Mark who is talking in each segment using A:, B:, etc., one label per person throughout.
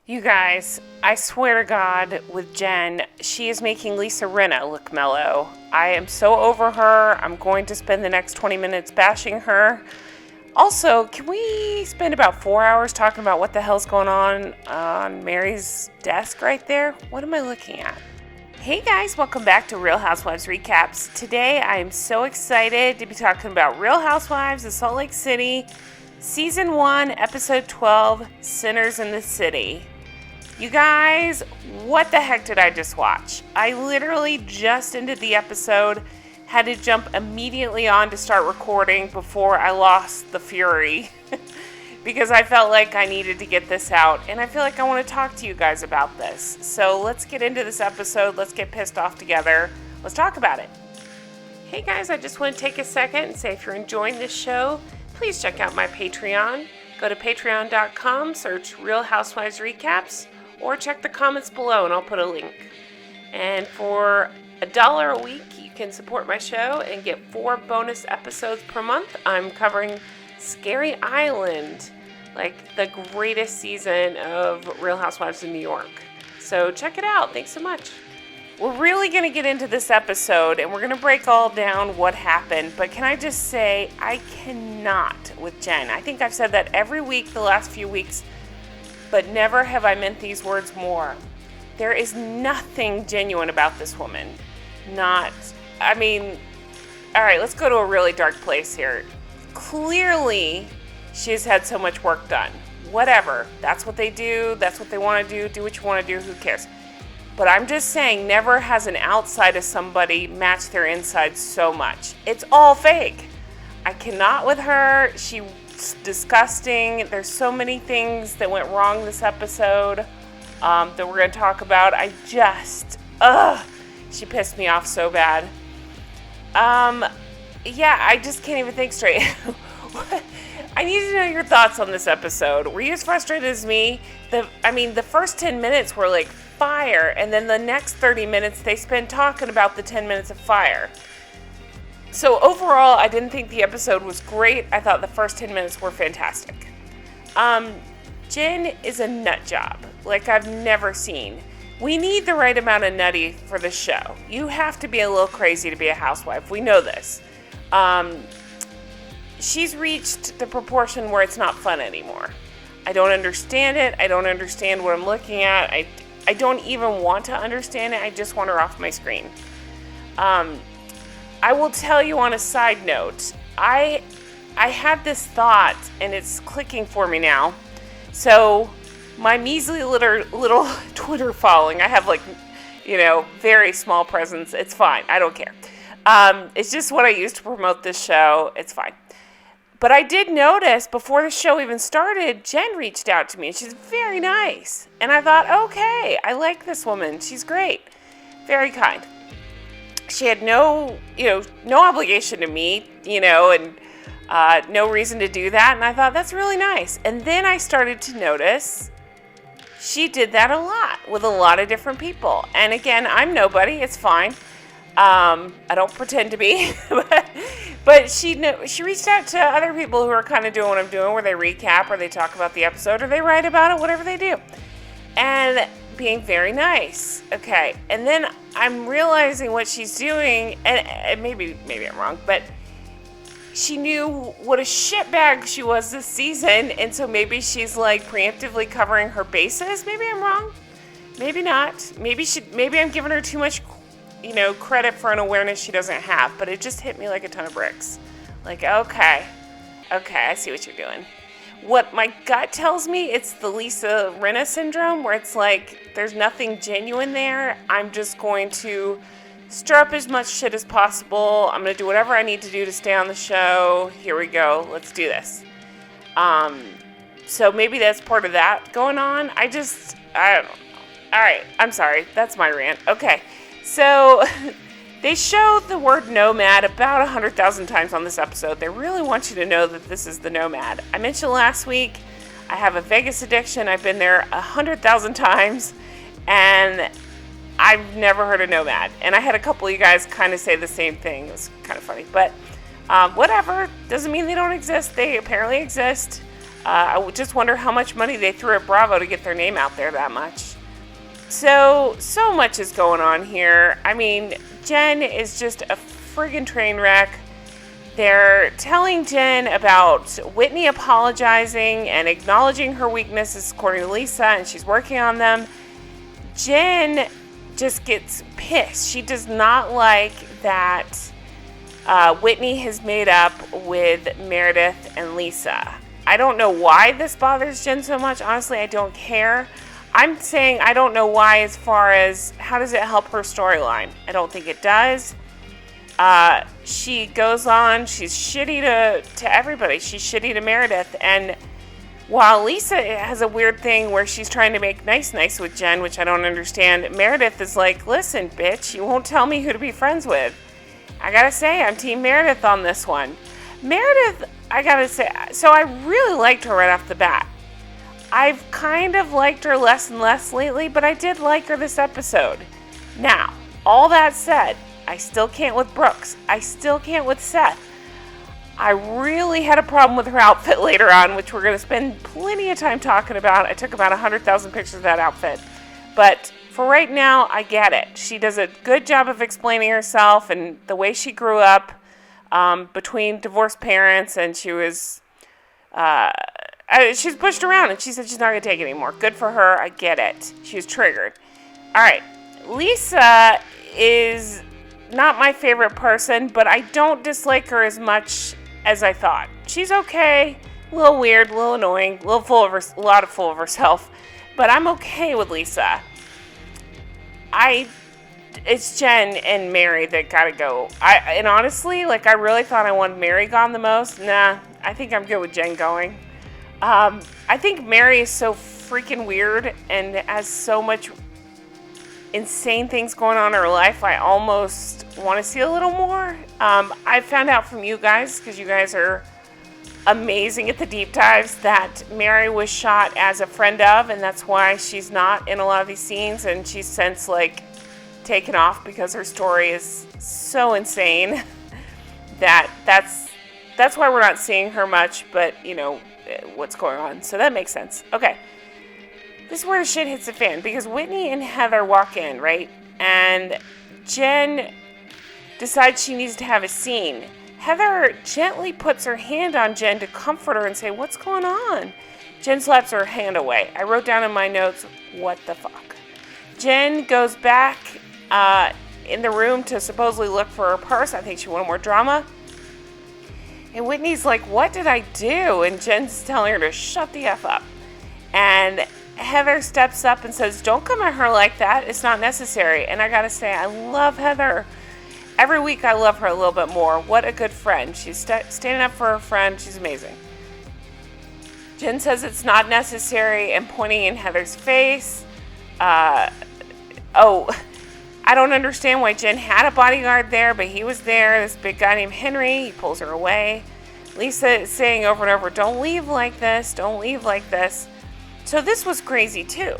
A: You guys, I swear to God, with Jen, she is making Lisa Rinna look mellow. I am so over her. I'm going to spend the next 20 minutes bashing her. Also, can we spend about 4 hours talking about what the hell's going on Mary's desk right there? What am I looking at? Hey guys, welcome back to Real Housewives Recaps. Today I am so excited to be talking about Real Housewives of Salt Lake City, Season 1, Episode 12, Sinners in the City. You guys, what the heck did I just watch? I literally just ended the episode, had to jump immediately on to start recording before I lost the fury because I felt like I needed to get this out, and I feel like I want to talk to you guys about this. So let's get into this episode. Let's get pissed off together. Let's talk about it. Hey guys, I just want to take a second and say if you're enjoying this show, please check out my Patreon. Go to patreon.com, search Real Housewives Recaps, or check the comments below and I'll put a link. And for $1 a week, you can support my show and get 4 bonus episodes per month. I'm covering Scary Island, like the greatest season of Real Housewives of New York. So check it out. Thanks so much. We're really going to get into this episode and we're going to break all down what happened. But can I just say, I cannot with Jen. I think I've said that every week the last few weeks, but never have I meant these words more. There is nothing genuine about this woman. All right, let's go to a really dark place here. Clearly, she's had so much work done. Whatever. That's what they do. That's what they want to do. Do what you want to do. Who cares? But I'm just saying, never has an outside of somebody matched their inside so much. It's all fake. I cannot with her. She's disgusting. There's so many things that went wrong this episode that we're going to talk about. She pissed me off so bad. I just can't even think straight. I need to know your thoughts on this episode. Were you as frustrated as me? The first 10 minutes were like fire, and then the next 30 minutes they spent talking about the 10 minutes of fire. So overall, I didn't think the episode was great. I thought the first 10 minutes were fantastic. Jen is a nut job like I've never seen. We need the right amount of nutty for the show. You have to be a little crazy to be a housewife. We know this. She's reached the proportion where it's not fun anymore. I don't understand it. I don't understand what I'm looking at. I don't even want to understand it. I just want her off my screen. I will tell you on a side note, I had this thought, and it's clicking for me now. So my measly little Twitter following, I have very small presence. It's fine. I don't care. It's just what I use to promote this show. It's fine. But I did notice before the show even started, Jen reached out to me, and she's very nice. And I thought, okay, I like this woman. She's great. Very kind. She had no obligation to me, and no reason to do that. And I thought, that's really nice. And then I started to notice she did that a lot with a lot of different people. And again, I'm nobody. It's fine. I don't pretend to be. But she reached out to other people who are kind of doing what I'm doing, where they recap or they talk about the episode or they write about it, whatever they do. And being very nice. Okay. And then I'm realizing what she's doing, and maybe I'm wrong, but she knew what a shitbag she was this season, and so maybe she's like preemptively covering her bases. Maybe I'm wrong. Maybe not. Maybe I'm giving her too much credit for an awareness she doesn't have, but it just hit me like a ton of bricks. Like, okay, I see what you're doing. What my gut tells me, it's the Lisa Rinna syndrome, where it's like, there's nothing genuine there. I'm just going to stir up as much shit as possible. I'm going to do whatever I need to do to stay on the show. Here we go. Let's do this. So maybe that's part of that going on. I don't know. All right. I'm sorry. That's my rant. Okay. So they show the word nomad about 100,000 times on this episode. They really want you to know that this is the nomad. I mentioned last week, I have a Vegas addiction. I've been there 100,000 times, and I've never heard of nomad. And I had a couple of you guys kind of say the same thing. It was kind of funny. But whatever. Doesn't mean they don't exist. They apparently exist. I just wonder how much money they threw at Bravo to get their name out there that much. So much is going on here. I mean, Jen is just a friggin' train wreck. They're telling Jen about Whitney apologizing and acknowledging her weaknesses according to Lisa, and she's working on them. Jen just gets pissed. She does not like that Whitney has made up with Meredith and Lisa. I don't know why this bothers Jen so much. Honestly, I don't care. I'm saying I don't know why as far as how does it help her storyline. I don't think it does. She goes on, she's shitty to everybody. She's shitty to Meredith. And while Lisa has a weird thing where she's trying to make nice with Jen, which I don't understand, Meredith is like, listen, bitch, you won't tell me who to be friends with. I gotta say, I'm Team Meredith on this one. Meredith, I gotta say, so I really liked her right off the bat. I've kind of liked her less and less lately, but I did like her this episode. Now, all that said, I still can't with Brooks. I still can't with Seth. I really had a problem with her outfit later on, which we're going to spend plenty of time talking about. I took about 100,000 pictures of that outfit. But for right now, I get it. She does a good job of explaining herself and the way she grew up between divorced parents, and she was she's pushed around, and she said she's not going to take it anymore. Good for her. I get it. She was triggered. All right. Lisa is not my favorite person, but I don't dislike her as much as I thought. She's okay, a little weird, a little annoying, a lot full of herself, but I'm okay with Lisa. It's Jen and Mary that gotta go. And honestly, I really thought I wanted Mary gone the most. Nah, I think I'm good with Jen going. I think Mary is so freaking weird and has so much insane things going on in her life. I almost want to see a little more. I found out from you guys, because you guys are amazing at the deep dives, that Mary was shot as a friend of, and that's why she's not in a lot of these scenes, and she's since taken off because her story is so insane that's why we're not seeing her much, but what's going on, so that makes sense. Okay. This is where the shit hits the fan, because Whitney and Heather walk in, right? And Jen decides she needs to have a scene. Heather gently puts her hand on Jen to comfort her and say, what's going on? Jen slaps her hand away. I wrote down in my notes, what the fuck? Jen goes back in the room to supposedly look for her purse. I think she wanted more drama. And Whitney's like, what did I do? And Jen's telling her to shut the F up. And Heather steps up and says, don't come at her like that. It's not necessary. And I gotta say, I love Heather. Every week I love her a little bit more. What a good friend. She's standing up for her friend. She's amazing. Jen says it's not necessary and pointing in Heather's face. I don't understand why Jen had a bodyguard there, but he was there. This big guy named Henry. He pulls her away. Lisa is saying over and over, don't leave like this. Don't leave like this. So this was crazy too.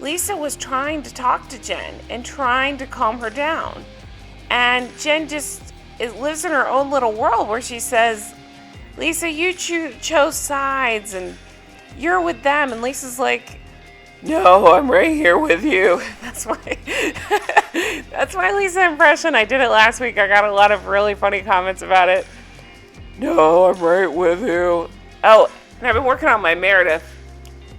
A: Lisa was trying to talk to Jen and trying to calm her down. And Jen just lives in her own little world where she says, Lisa, you chose sides and you're with them. And Lisa's like, no, I'm right here with you. That's my Lisa impression. I did it last week. I got a lot of really funny comments about it. No, I'm right with you. Oh, and I've been working on my Meredith.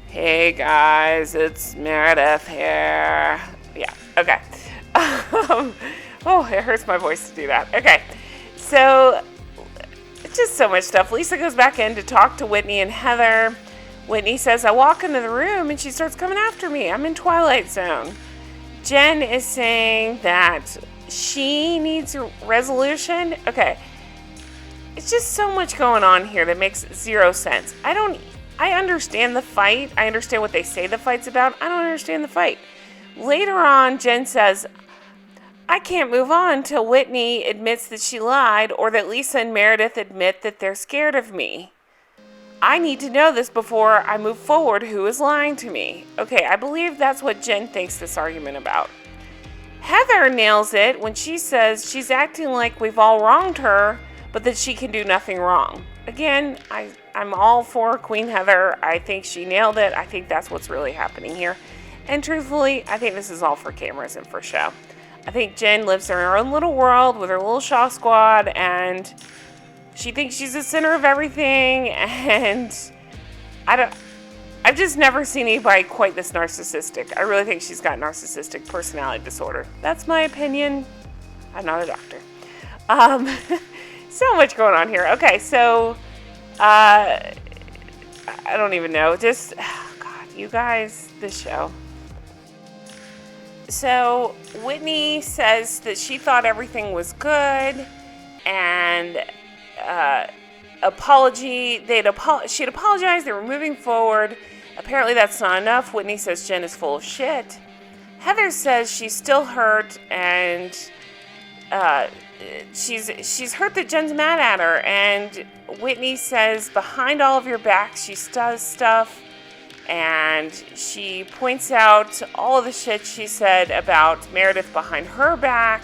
A: Hey guys, it's Meredith here. Yeah, okay. It hurts my voice to do that. Okay, so it's just so much stuff. Lisa goes back in to talk to Whitney and Heather. Whitney says, I walk into the room and she starts coming after me. I'm in Twilight Zone. Jen is saying that she needs a resolution. Okay, it's just so much going on here that makes zero sense. I understand the fight. I understand what they say the fight's about. I don't understand the fight. Later on, Jen says, I can't move on till Whitney admits that she lied or that Lisa and Meredith admit that they're scared of me. I need to know this before I move forward. Who is lying to me? Okay, I believe that's what Jen thinks this argument about. Heather nails it when she says she's acting like we've all wronged her but that she can do nothing wrong. Again, I'm all for Queen Heather. I think she nailed it. I think that's what's really happening here. And truthfully, I think this is all for cameras and for show. I think Jen lives in her own little world with her little Shah squad, and she thinks she's the center of everything, and I've just never seen anybody quite this narcissistic. I really think she's got narcissistic personality disorder. That's my opinion. I'm not a doctor. So much going on here. Okay, so I don't even know. Just, oh God, you guys, this show. So Whitney says that she thought everything was good, and she'd apologized, they were moving forward. Apparently that's not enough. Whitney says Jen is full of shit. Heather says she's still hurt, and she's hurt that Jen's mad at her. And Whitney says behind all of your backs she does stuff, and she points out all of the shit she said about Meredith behind her back.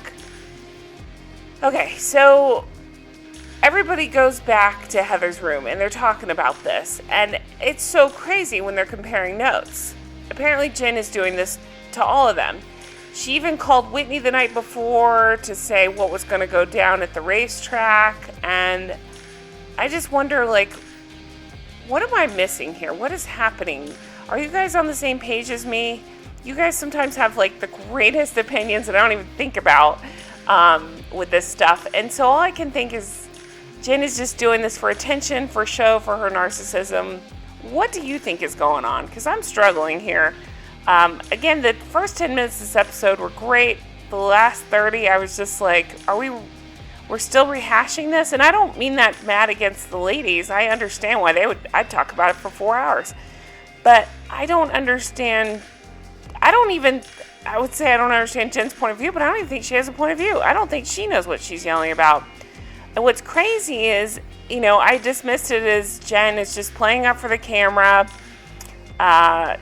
A: Okay, so everybody goes back to Heather's room, and they're talking about this. And it's so crazy when they're comparing notes. Apparently Jen is doing this to all of them. She even called Whitney the night before to say what was going to go down at the racetrack. And I just wonder, like, what am I missing here? What is happening? Are you guys on the same page as me? You guys sometimes have, like, the greatest opinions that I don't even think about with this stuff. And so all I can think is Jen is just doing this for attention, for show, for her narcissism. What do you think is going on? Because I'm struggling here. Again, the first 10 minutes of this episode were great. The last 30, I was just like, we're still rehashing this? And I don't mean that mad against the ladies. I understand why I'd talk about it for 4 hours. But I don't understand, I would say I don't understand Jen's point of view, but I don't even think she has a point of view. I don't think she knows what she's yelling about. And what's crazy is, I dismissed it as Jen is just playing up for the camera.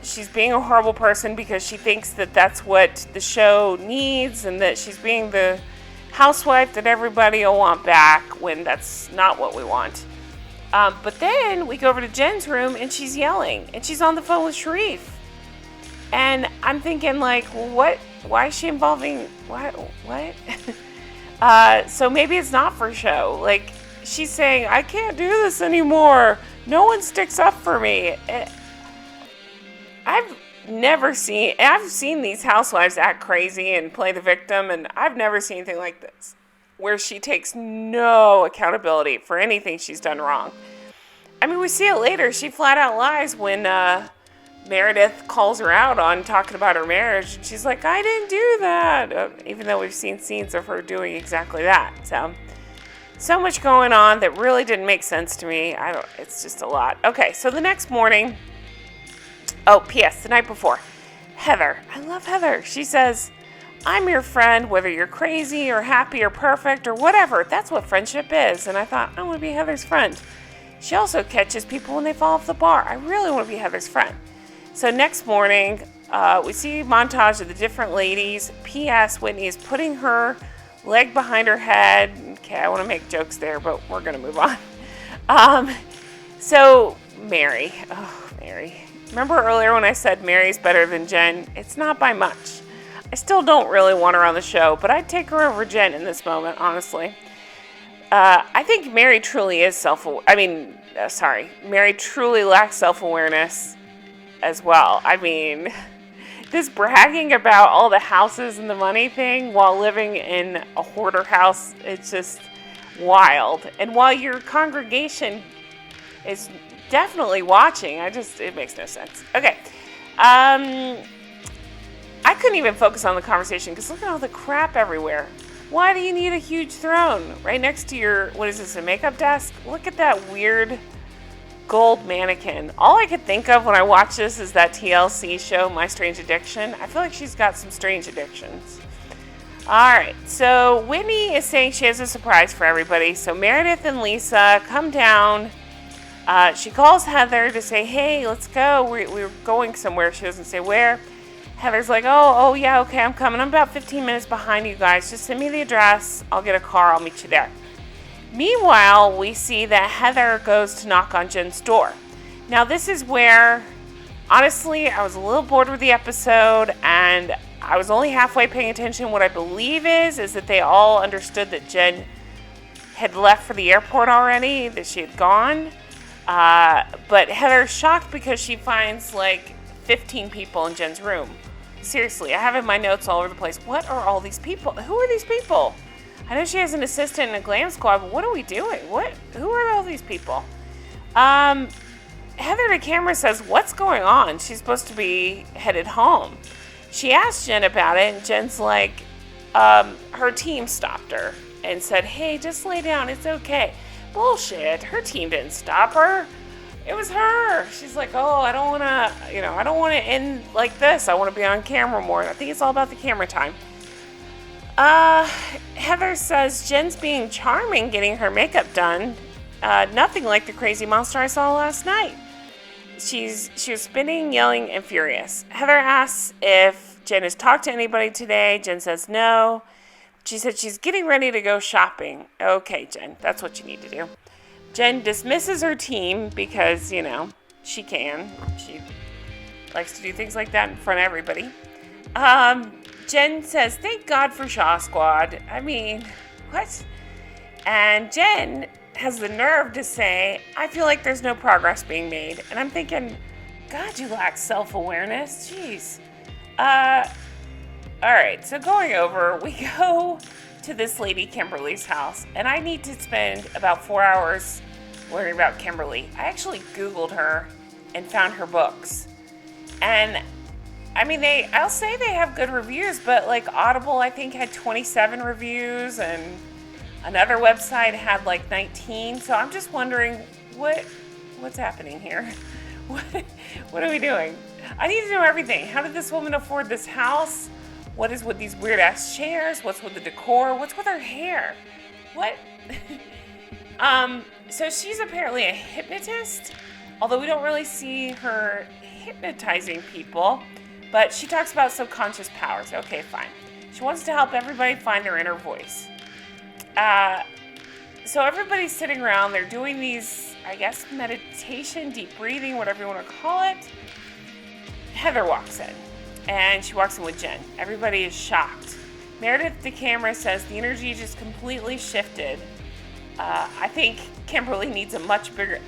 A: She's being a horrible person because she thinks that that's what the show needs, and that she's being the housewife that everybody will want back when that's not what we want. But then we go over to Jen's room, and she's yelling, and she's on the phone with Sharif. And I'm thinking, like, what? Why is she involving? What? So maybe it's not for show. Like, she's saying, I can't do this anymore. No one sticks up for me. I've seen these housewives act crazy and play the victim, and I've never seen anything like this, where she takes no accountability for anything she's done wrong. I mean, we see it later. She flat out lies when Meredith calls her out on talking about her marriage. And she's like, I didn't do that. Even though we've seen scenes of her doing exactly that. So much going on that really didn't make sense to me. It's just a lot. Okay, so the next morning, P.S., the night before, Heather. I love Heather. She says, I'm your friend, whether you're crazy or happy or perfect or whatever. That's what friendship is. And I thought, I want to be Heather's friend. She also catches people when they fall off the bar. I really want to be Heather's friend. So next morning, we see a montage of the different ladies. P.S. Whitney is putting her leg behind her head. Okay, I want to make jokes there, but we're going to move on. So Mary. Oh, Mary. Remember earlier when I said Mary's better than Jen? It's not by much. I still don't really want her on the show, but I'd take her over Jen in this moment, honestly. I think Mary truly is Mary truly lacks self-awareness as well. I mean, this bragging about all the houses and the money thing while living in a hoarder house, it's just wild. And while your congregation is definitely watching, it makes no sense. Okay. I couldn't even focus on the conversation because look at all the crap everywhere. Why do you need a huge throne right next to your, what is this, a makeup desk? Look at that weird gold mannequin. All I could think of when I watch this is that TLC show, My Strange Addiction. I feel like she's got some strange addictions. All right, so Whitney is saying she has a surprise for everybody. So Meredith and Lisa come down. She calls Heather to say, hey, let's go. We're going somewhere. She doesn't say where. Heather's like, oh, yeah, okay, I'm coming. I'm about 15 minutes behind you guys. Just send me the address. I'll get a car. I'll meet you there. Meanwhile, we see that Heather goes to knock on Jen's door. Now, this is where, honestly, I was a little bored with the episode, and I was only halfway paying attention. What I believe is that they all understood that Jen had left for the airport already, that she had gone. But Heather's shocked because she finds like 15 people in Jen's room. Seriously, I have in my notes all over the place. What are all these people? Who are these people? I know she has an assistant in a glam squad, but what are we doing? Who are all these people? Heather to camera says, what's going on? She's supposed to be headed home. She asked Jen about it, and Jen's like, her team stopped her and said, hey, just lay down, it's okay. Bullshit, her team didn't stop her. It was her. She's like, oh, I don't want to end like this. I want to be on camera more. I think it's all about the camera time. Heather says Jen's being charming, getting her makeup done. Nothing like the crazy monster I saw last night. She was spinning, yelling, and furious. Heather asks if Jen has talked to anybody today. Jen says no. She said she's getting ready to go shopping. Okay, Jen, that's what you need to do. Jen dismisses her team because, she can. She likes to do things like that in front of everybody. Jen says, thank God for Shah Squad. I mean, what? And Jen has the nerve to say, I feel like there's no progress being made. And I'm thinking, God, you lack self-awareness. Jeez. All right, so going over, we go to this lady Kimberly's house, and I need to spend about 4 hours learning about Kimberly. I actually Googled her and found her books. And I mean, I'll say they have good reviews, but like Audible, I think, had 27 reviews, and another website had like 19. So I'm just wondering, what's happening here? What are we doing? I need to know everything. How did this woman afford this house? What is with these weird ass chairs? What's with the decor? What's with her hair? What? So she's apparently a hypnotist, although we don't really see her hypnotizing people, but she talks about subconscious powers. Okay, fine. She wants to help everybody find their inner voice. So everybody's sitting around, they're doing these, I guess, meditation, deep breathing, whatever you want to call it. Heather walks in, and she walks in with Jen. Everybody is shocked. Meredith, the camera, says the energy just completely shifted. I think Kimberly needs a much bigger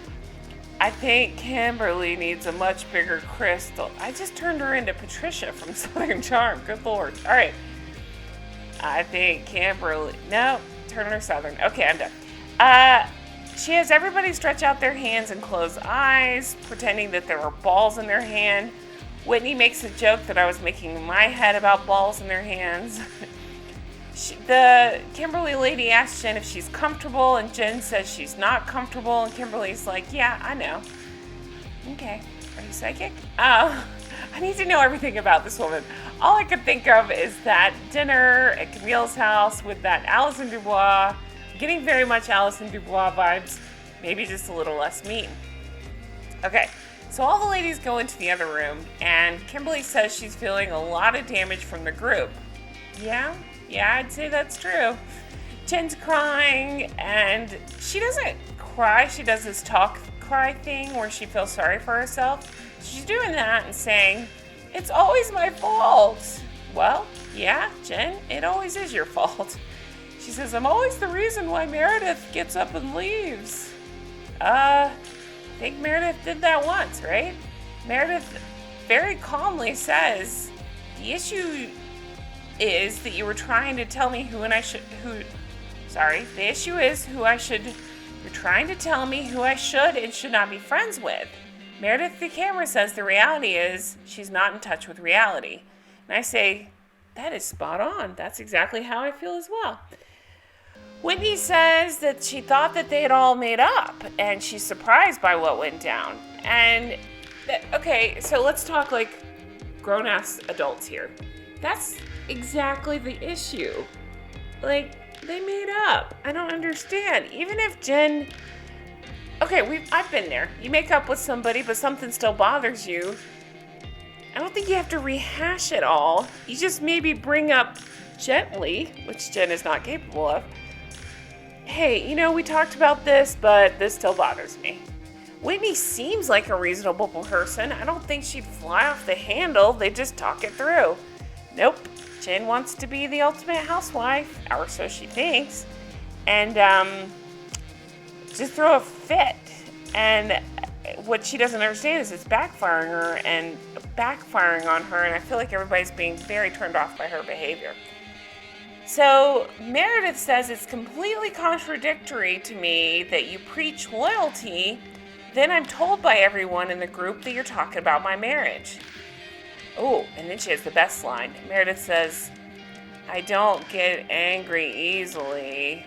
A: crystal. I just turned her into Patricia from Southern Charm. Good Lord. All right. I think Kimberly... No, turn her Southern. Okay, I'm done. She has everybody stretch out their hands and close eyes, pretending that there were balls in their hand. Whitney makes a joke that I was making in my head about balls in their hands. The Kimberly lady asks Jen if she's comfortable, and Jen says she's not comfortable, and Kimberly's like, yeah, I know. Okay, are you psychic? I need to know everything about this woman. All I could think of is that dinner at Camille's house with that Alison Dubois, getting very much Alison Dubois vibes, maybe just a little less mean. Okay. So all the ladies go into the other room, and Kimberly says she's feeling a lot of damage from the group. Yeah, I'd say that's true. Jen's crying, and she doesn't cry. She does this talk cry thing where she feels sorry for herself. She's doing that and saying, it's always my fault. Well, yeah, Jen, it always is your fault. She says, I'm always the reason why Meredith gets up and leaves. I think Meredith did that once, right? Meredith very calmly says, the issue is that you were trying to tell me you're trying to tell me who I should and should not be friends with. Meredith the camera says the reality is she's not in touch with reality. And I say, that is spot on. That's exactly how I feel as well. Whitney says that she thought that they had all made up, and she's surprised by what went down. And, okay, so let's talk like grown-ass adults here. That's exactly the issue. Like, they made up. I don't understand. Even if Jen... Okay, I've been there. You make up with somebody, but something still bothers you. I don't think you have to rehash it all. You just maybe bring up gently, which Jen is not capable of. hey, we talked about this, but this still bothers me. Whitney seems like a reasonable person. I don't think she'd fly off the handle. They just talk it through. Nope. Jen wants to be the ultimate housewife, or so she thinks, and just throw a fit. And what she doesn't understand is it's backfiring on her, and I feel like everybody's being very turned off by her behavior. So Meredith says it's completely contradictory to me that you preach loyalty, then I'm told by everyone in the group that you're talking about my marriage. Oh, and then she has the best line. Meredith says, I don't get angry easily.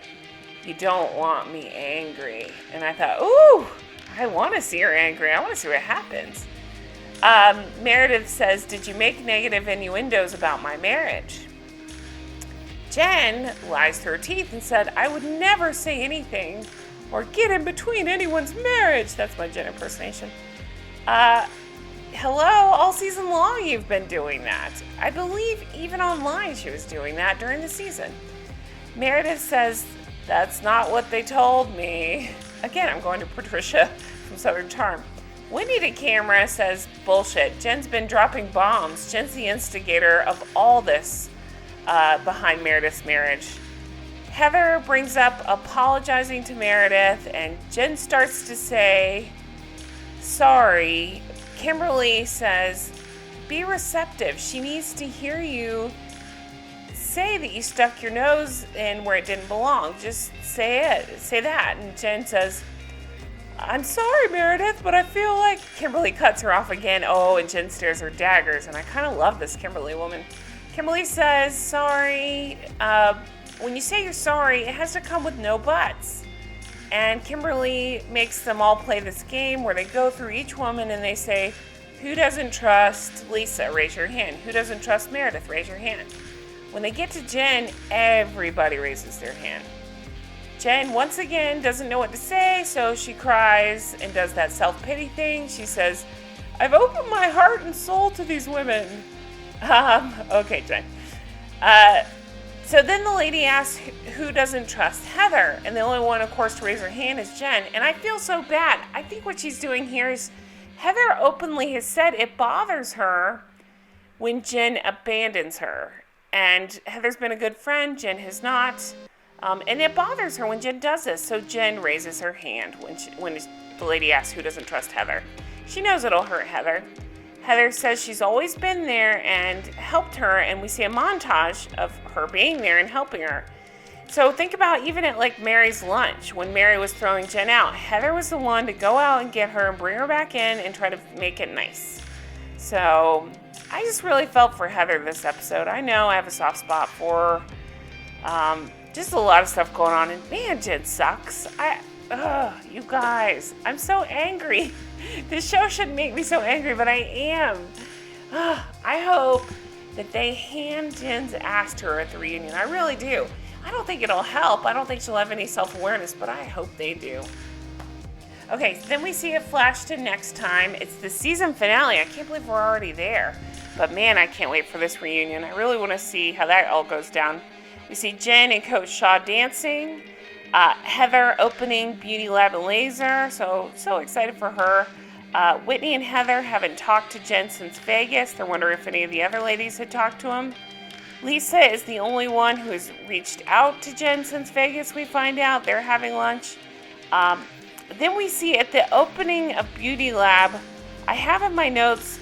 A: You don't want me angry. And I thought, ooh, I want to see her angry. I want to see what happens. Meredith says, did you make negative innuendos about my marriage? Jen lies through her teeth and said, I would never say anything or get in between anyone's marriage. That's my Jen impersonation. Hello, all season long you've been doing that. I believe even online she was doing that during the season. Meredith says, that's not what they told me. Again, I'm going to Patricia from Southern Charm. Whitney to camera says, bullshit. Jen's been dropping bombs. Jen's the instigator of all this behind Meredith's marriage. Heather brings up apologizing to Meredith, and Jen starts to say, sorry. Kimberly says, be receptive. She needs to hear you say that you stuck your nose in where it didn't belong. Just say it. Say that. And Jen says, I'm sorry, Meredith, but I feel like... Kimberly cuts her off again. Oh, and Jen stares her daggers, and I kind of love this Kimberly woman. Kimberly says, sorry. When you say you're sorry, it has to come with no buts. And Kimberly makes them all play this game where they go through each woman and they say, who doesn't trust Lisa? Raise your hand. Who doesn't trust Meredith? Raise your hand. When they get to Jen, everybody raises their hand. Jen, once again, doesn't know what to say, so she cries and does that self-pity thing. She says, I've opened my heart and soul to these women. Okay, Jen. So then the lady asks who doesn't trust Heather, and the only one, of course, to raise her hand is Jen. And I feel so bad. I think what she's doing here is Heather openly has said it bothers her when Jen abandons her. And Heather's been a good friend, Jen has not. And it bothers her when Jen does this. So Jen raises her hand when the lady asks who doesn't trust Heather. She knows it'll hurt Heather. Heather says she's always been there and helped her, and we see a montage of her being there and helping her. So think about even at like Mary's lunch, when Mary was throwing Jen out, Heather was the one to go out and get her and bring her back in and try to make it nice. So I just really felt for Heather this episode. I know I have a soft spot for her. Just a lot of stuff going on, and man, Jen sucks. You guys, I'm so angry. This show shouldn't make me so angry, but I am. I hope that they hand Jen's ass to her at the reunion. I really do. I don't think it'll help. I don't think she'll have any self-awareness, but I hope they do. Okay, so then we see a flash to next time. It's the season finale. I can't believe we're already there. But man, I can't wait for this reunion. I really want to see how that all goes down. We see Jen and Coach Shah dancing. Heather opening Beauty Lab and Laser. So excited for her. Whitney and Heather haven't talked to Jen since Vegas. They're wondering if any of the other ladies had talked to him. Lisa is the only one who has reached out to Jen since Vegas, we find out. They're having lunch. Then we see at the opening of Beauty Lab, I have in my notes,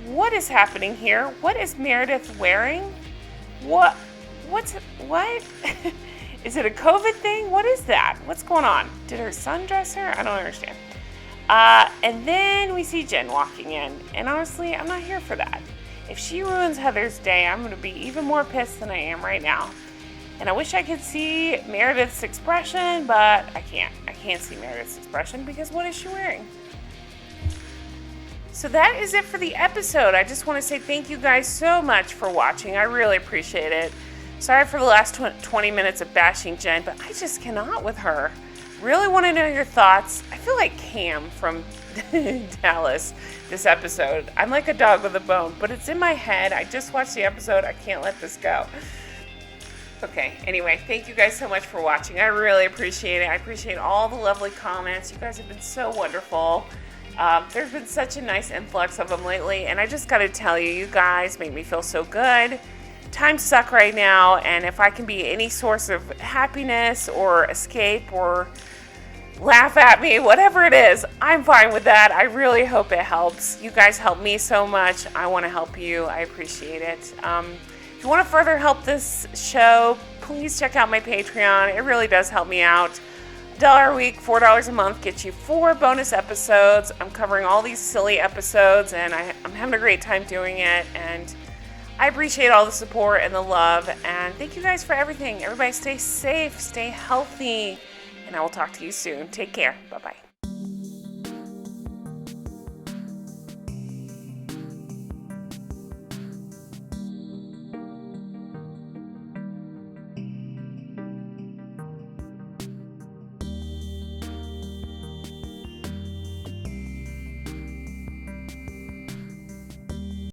A: what is happening here? What is Meredith wearing? What? Is it a COVID thing? What is that? What's going on? Did her son dress her? I don't understand. And then we see Jen walking in. And honestly, I'm not here for that. If she ruins Heather's day, I'm going to be even more pissed than I am right now. And I wish I could see Meredith's expression, but I can't. I can't see Meredith's expression because what is she wearing? So that is it for the episode. I just want to say thank you guys so much for watching. I really appreciate it. Sorry for the last 20 minutes of bashing Jen, but I just cannot with her. Really want to know your thoughts. I feel like Cam from Dallas this episode. I'm like a dog with a bone, but it's in my head. I just watched the episode. I can't let this go. Okay, anyway, thank you guys so much for watching. I really appreciate it. I appreciate all the lovely comments. You guys have been so wonderful. There's been such a nice influx of them lately, and I just got to tell you, you guys make me feel so good. Times suck right now, and if I can be any source of happiness or escape or laugh at me, whatever it is, I'm fine with that. I really hope it helps. You guys help me so much. I want to help you. I appreciate it. If you want to further help this show, please check out my Patreon. It really does help me out. $1 a week, $4 a month gets you 4 bonus episodes. I'm covering all these silly episodes, and I'm having a great time doing it. And I appreciate all the support and the love. And thank you guys for everything. Everybody stay safe, stay healthy, and I will talk to you soon. Take care. Bye-bye.